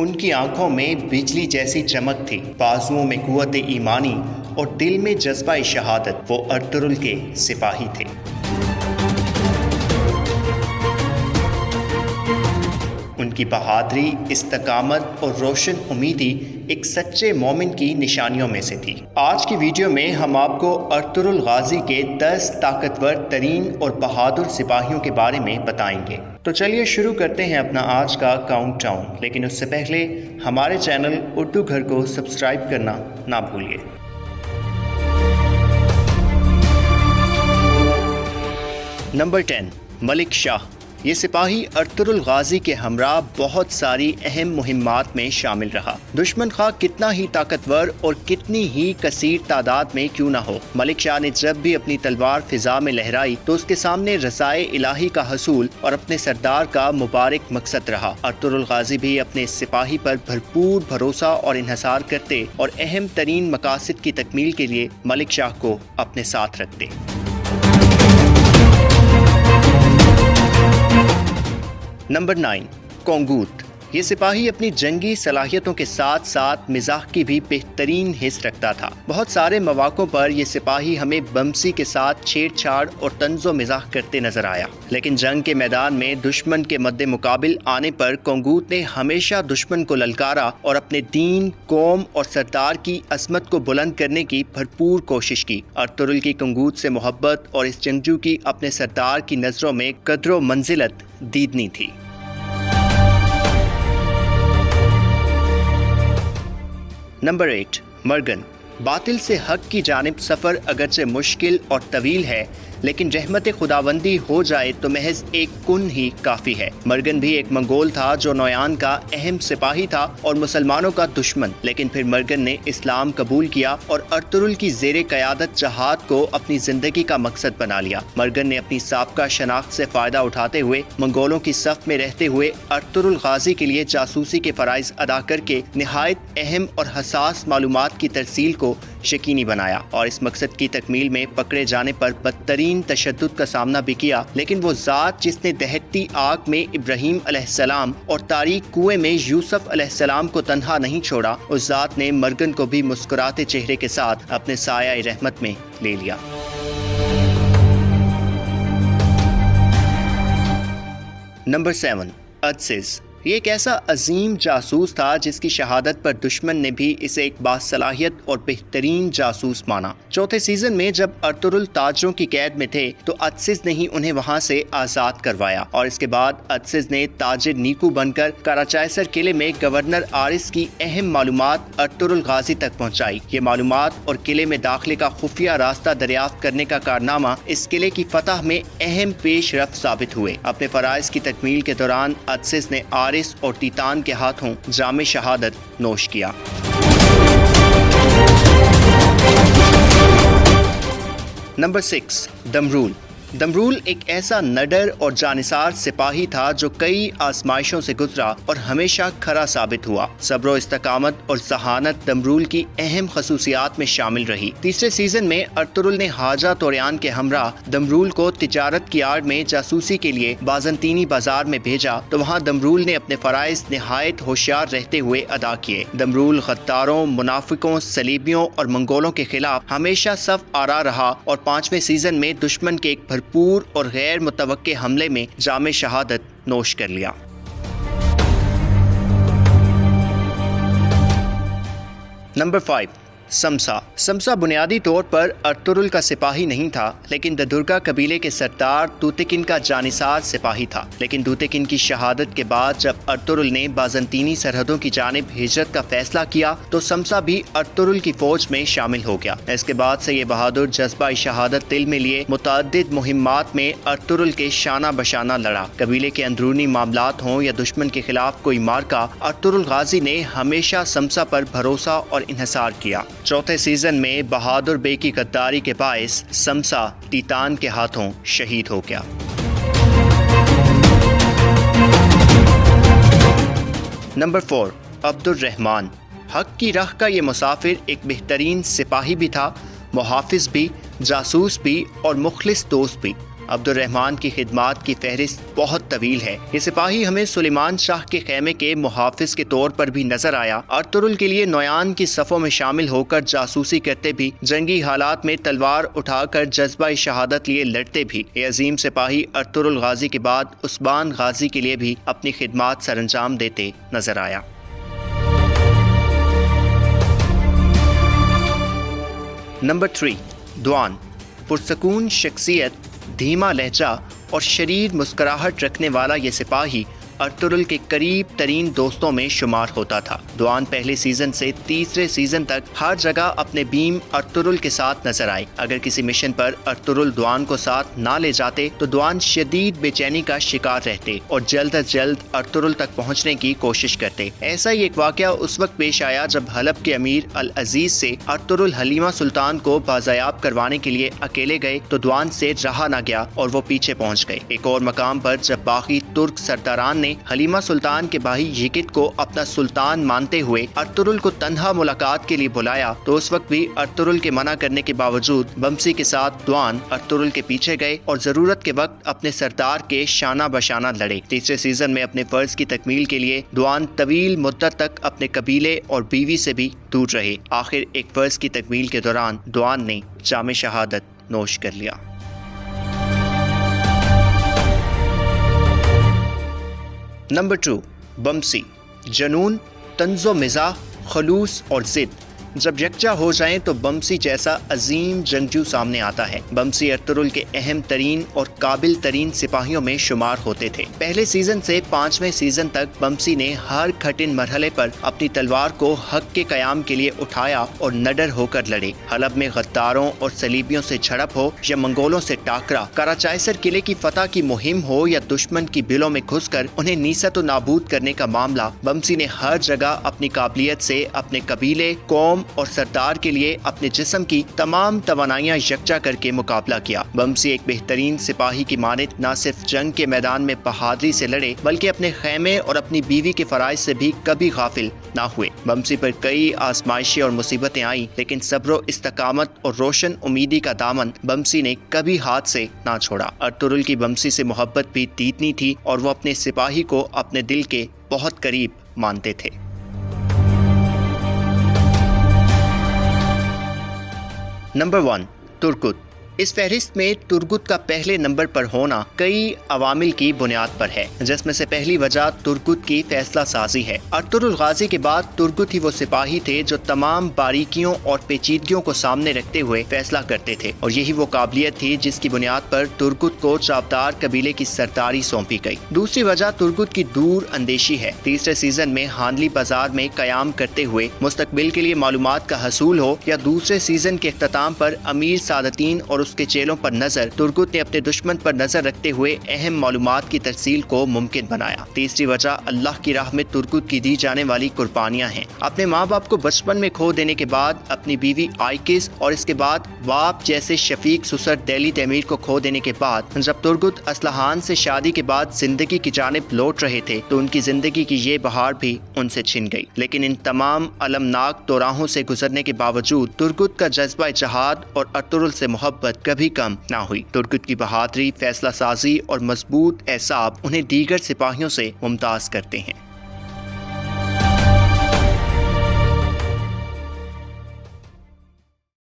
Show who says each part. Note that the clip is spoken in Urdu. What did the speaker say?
Speaker 1: ان کی آنکھوں میں بجلی جیسی چمک تھی، بازوؤں میں قوت ایمانی اور دل میں جذبہ شہادت۔ وہ ارطغرل کے سپاہی تھے۔ ان کی بہادری، استقامت اور روشن امیدی ایک سچے مومن کی نشانیوں میں سے تھی۔ آج کی ویڈیو میں ہم آپ کو ارطغرل غازی کے 10 طاقتور ترین اور بہادر سپاہیوں کے بارے میں بتائیں گے۔ تو چلیے شروع کرتے ہیں اپنا آج کا کاؤنٹ ڈاؤن، لیکن اس سے پہلے ہمارے چینل اردو گھر کو سبسکرائب کرنا نہ بھولیے۔ نمبر 10، ملک شاہ۔ یہ سپاہی ارطغرل غازی کے ہمراہ بہت ساری اہم مہمات میں شامل رہا۔ دشمن خواہ کتنا ہی طاقتور اور کتنی ہی کثیر تعداد میں کیوں نہ ہو، ملک شاہ نے جب بھی اپنی تلوار فضا میں لہرائی تو اس کے سامنے رضائے الہی کا حصول اور اپنے سردار کا مبارک مقصد رہا۔ ارطغرل غازی بھی اپنے سپاہی پر بھرپور بھروسہ اور انحصار کرتے اور اہم ترین مقاصد کی تکمیل کے لیے ملک شاہ کو اپنے ساتھ رکھتے۔ نمبر 9، کونگوت۔ یہ سپاہی اپنی جنگی صلاحیتوں کے ساتھ ساتھ مزاح کی بھی بہترین حس رکھتا تھا۔ بہت سارے مواقعوں پر یہ سپاہی ہمیں بمسی کے ساتھ چھیڑ چھاڑ اور طنز و مزاح کرتے نظر آیا، لیکن جنگ کے میدان میں دشمن کے مد مقابل آنے پر کونگوت نے ہمیشہ دشمن کو للکارا اور اپنے دین، قوم اور سردار کی عظمت کو بلند کرنے کی بھرپور کوشش کی۔ ارطغرل کی کونگوت سے محبت اور اس جنگجو کی اپنے سردار کی نظروں میں قدر و منزلت دیدنی تھی۔ نمبر 8، مرگن۔ باطل سے حق کی جانب سفر اگرچہ مشکل اور طویل ہے، لیکن رحمت خداوندی ہو جائے تو محض ایک کن ہی کافی ہے۔ مرگن بھی ایک منگول تھا جو نویان کا اہم سپاہی تھا اور مسلمانوں کا دشمن، لیکن پھر مرگن نے اسلام قبول کیا اور ارطغرل کی زیر قیادت جہاد کو اپنی زندگی کا مقصد بنا لیا۔ مرگن نے اپنی سابقہ شناخت سے فائدہ اٹھاتے ہوئے منگولوں کی صف میں رہتے ہوئے ارطغرل غازی کے لیے جاسوسی کے فرائض ادا کر کے نہایت اہم اور حساس معلومات کی ترسیل کو یقینی بنایا، اور اس مقصد کی تکمیل میں پکڑے جانے پر بدترین تشدد کا سامنا بھی کیا، لیکن وہ ذات جس نے دہتی آگ میں ابراہیم علیہ السلام اور تاریک کنویں میں یوسف علیہ السلام کو تنہا نہیں چھوڑا، اس ذات نے مرگن کو بھی مسکراتے چہرے کے ساتھ اپنے سایہ رحمت میں لے لیا۔ نمبر 7، عدسیس۔ یہ ایک ایسا عظیم جاسوس تھا جس کی شہادت پر دشمن نے بھی اسے ایک باصلاحیت اور بہترین جاسوس مانا۔ چوتھے سیزن میں جب ارطغرل تاجروں کی قید میں تھے تو عدسیس نے ہی انہیں وہاں سے آزاد کروایا، اور اس کے بعد عدسیس نے تاجر نیکو بن کر کراچائسر قلعے میں گورنر آرس کی اہم معلومات ارطغرل غازی تک پہنچائی۔ یہ معلومات اور قلعے میں داخلے کا خفیہ راستہ دریافت کرنے کا کارنامہ اس قلعے کی فتح میں اہم پیش رفت ثابت ہوئے۔ اپنے فرائض کی تکمیل کے دوران عدسیس نے آرس اور تیتان کے ہاتھوں جام شہادت نوش کیا۔ نمبر 6، دمرول۔ دمرول ایک ایسا نڈر اور جانثار سپاہی تھا جو کئی آزمائشوں سے گزرا اور ہمیشہ کھرا ثابت ہوا۔ صبر و استقامت اور ذہانت دمرول کی اہم خصوصیات میں شامل رہی۔ تیسرے سیزن میں ارطغرل نے حاجہ توریان کے ہمراہ دمرول کو تجارت کی آڑ میں جاسوسی کے لیے بازنطینی بازار میں بھیجا تو وہاں دمرول نے اپنے فرائض نہایت ہوشیار رہتے ہوئے ادا کیے۔ دمرول غداروں، منافقوں، صلیبیوں اور منگولوں کے خلاف ہمیشہ صف آرا رہا اور 5ویں سیزن میں دشمن کے ایک بھرپور اور غیر متوقع حملے میں جام شہادت نوش کر لیا۔ نمبر 5، سمسا۔ سمسا بنیادی طور پر ارطغرل کا سپاہی نہیں تھا، لیکن ددرگا قبیلے کے سردار دوتکن کا جانثار سپاہی تھا۔ لیکن دوتکن کی شہادت کے بعد جب ارطغرل نے بازنطینی سرحدوں کی جانب ہجرت کا فیصلہ کیا تو سمسا بھی ارطغرل کی فوج میں شامل ہو گیا۔ اس کے بعد سے یہ بہادر جذبہ شہادت دل میں لیے متعدد مہمات میں ارطغرل کے شانہ بشانہ لڑا۔ قبیلے کے اندرونی معاملات ہوں یا دشمن کے خلاف کوئی مارکا، ارطغرل غازی نے ہمیشہ سمسا پر بھروسہ اور انحصار کیا۔ چوتھے سیزن میں بہادر بے کی غداری کے باعث سمسا تیتان کے ہاتھوں شہید ہو گیا۔ نمبر 4، عبد الرحمن۔ حق کی راہ کا یہ مسافر ایک بہترین سپاہی بھی تھا، محافظ بھی، جاسوس بھی اور مخلص دوست بھی۔ عبد الرحمن کی خدمات کی فہرست بہت طویل ہے۔ یہ سپاہی ہمیں سلیمان شاہ کے خیمے کے محافظ کے طور پر بھی نظر آیا۔ ارطغرل کے لیے نویان کی صفوں میں شامل ہو کر جاسوسی کرتے بھی، جنگی حالات میں تلوار اٹھا کر جذبہ شہادت لیے لڑتے بھی۔ یہ عظیم سپاہی ارطغرل غازی کے بعد عثمان غازی کے لیے بھی اپنی خدمات سر انجام دیتے نظر آیا۔ نمبر 3، دوان۔ پرسکون شخصیت، دھیما لہجہ اور شریر مسکراہٹ رکھنے والا یہ سپاہی ارطغرل کے قریب ترین دوستوں میں شمار ہوتا تھا۔ دوان پہلے سیزن سے تیسرے سیزن تک ہر جگہ اپنے بیم ارطغرل کے ساتھ نظر آئے۔ اگر کسی مشن پر ارطغرل دوان کو ساتھ نہ لے جاتے تو دوان شدید بے چینی کا شکار رہتے اور جلد از جلد ارطغرل تک پہنچنے کی کوشش کرتے۔ ایسا ہی ایک واقعہ اس وقت پیش آیا جب حلب کے امیر العزیز سے ارطغرل حلیمہ سلطان کو بازیاب کروانے کے لیے اکیلے گئے تو دوان سے رہا نہ گیا اور وہ پیچھے پہنچ گئے۔ ایک اور مقام پر جب باقی ترک سرداران نے حلیمہ سلطان کے بھائی یکت کو اپنا سلطان مانتے ہوئے ارطغرل کو تنہا ملاقات کے لیے بلایا تو اس وقت بھی ارطغرل کے منع کرنے کے باوجود بمسی کے ساتھ دوان ارطغرل کے پیچھے گئے اور ضرورت کے وقت اپنے سردار کے شانہ بشانہ لڑے۔ تیسرے سیزن میں اپنے فرض کی تکمیل کے لیے دوان طویل مدت تک اپنے قبیلے اور بیوی سے بھی دور رہے۔ آخر ایک فرض کی تکمیل کے دوران دوان نے جام شہادت نوش کر لیا۔ نمبر 2، بمسی۔ جنون، طنز و مزاح، خلوص اور ضد جب یکجا ہو جائیں تو بمسی جیسا عظیم جنگجو سامنے آتا ہے۔ بمسی ارطغرل کے اہم ترین اور قابل ترین سپاہیوں میں شمار ہوتے تھے۔ پہلے سیزن سے 5ویں سیزن تک بمسی نے ہر کٹھن مرحلے پر اپنی تلوار کو حق کے قیام کے لیے اٹھایا اور نڈر ہو کر لڑے۔ حلب میں غداروں اور صلیبیوں سے جھڑپ ہو یا منگولوں سے ٹاکرا، کراچائسر قلعے کی فتح کی مہم ہو یا دشمن کی بلوں میں گھس کر انہیں نیست و نابود کرنے کا معاملہ، بمسی نے ہر جگہ اپنی قابلیت سے اپنے قبیلے، قوم اور سردار کے لیے اپنے جسم کی تمام توانائیاں یکجا کر کے مقابلہ کیا۔ بمسی ایک بہترین سپاہی کی مانند نہ صرف جنگ کے میدان میں بہادری سے لڑے بلکہ اپنے خیمے اور اپنی بیوی کے فرائض سے بھی کبھی غافل نہ ہوئے۔ بمسی پر کئی آزمائشیں اور مصیبتیں آئیں لیکن صبر و استقامت اور روشن امیدی کا دامن بمسی نے کبھی ہاتھ سے نہ چھوڑا۔ ارطغرل کی بمسی سے محبت بھی اتنی تھی اور وہ اپنے سپاہی کو اپنے دل کے بہت قریب مانتے تھے۔ نمبر 1، ترکت۔ اس فہرست میں ترگت کا پہلے نمبر پر ہونا کئی عوامل کی بنیاد پر ہے، جس میں سے پہلی وجہ ترگت کی فیصلہ سازی ہے۔ ارطغرل غازی کے بعد ترگت ہی وہ سپاہی تھے جو تمام باریکیوں اور پیچیدگیوں کو سامنے رکھتے ہوئے فیصلہ کرتے تھے، اور یہی وہ قابلیت تھی جس کی بنیاد پر ترگت کو چاودار قبیلے کی سرداری سونپی گئی۔ دوسری وجہ ترگت کی دور اندیشی ہے۔ تیسرے سیزن میں ہانلی بازار میں قیام کرتے ہوئے مستقبل کے لیے معلومات کا حصول ہو یا دوسرے سیزن کے اختتام پر امیر سادتین اور اس کے چیلوں پر نظر، ترگت نے اپنے دشمن پر نظر رکھتے ہوئے اہم معلومات کی ترسیل کو ممکن بنایا۔ تیسری وجہ اللہ کی راہ میں ترگت کی دی جانے والی قربانیاں ہیں۔ اپنے ماں باپ کو بچپن میں کھو دینے کے بعد، اپنی بیوی آئکس اور اس کے بعد واپ جیسے شفیق سسر دہلی تیمیر کو کھو دینے کے بعد، جب ترگت اصلاحان سے شادی کے بعد زندگی کی جانب لوٹ رہے تھے تو ان کی زندگی کی یہ بہار بھی ان سے چھن گئی۔ لیکن ان تمام المناک دوراہوں سے گزرنے کے باوجود ترگت کا جذبہ جہاد اور ارطغرل سے محبت کبھی کم نہ ہوئی۔ ترگت کی بہادری، فیصلہ سازی اور مضبوط اعصاب انہیں دیگر سپاہیوں سے ممتاز کرتے ہیں۔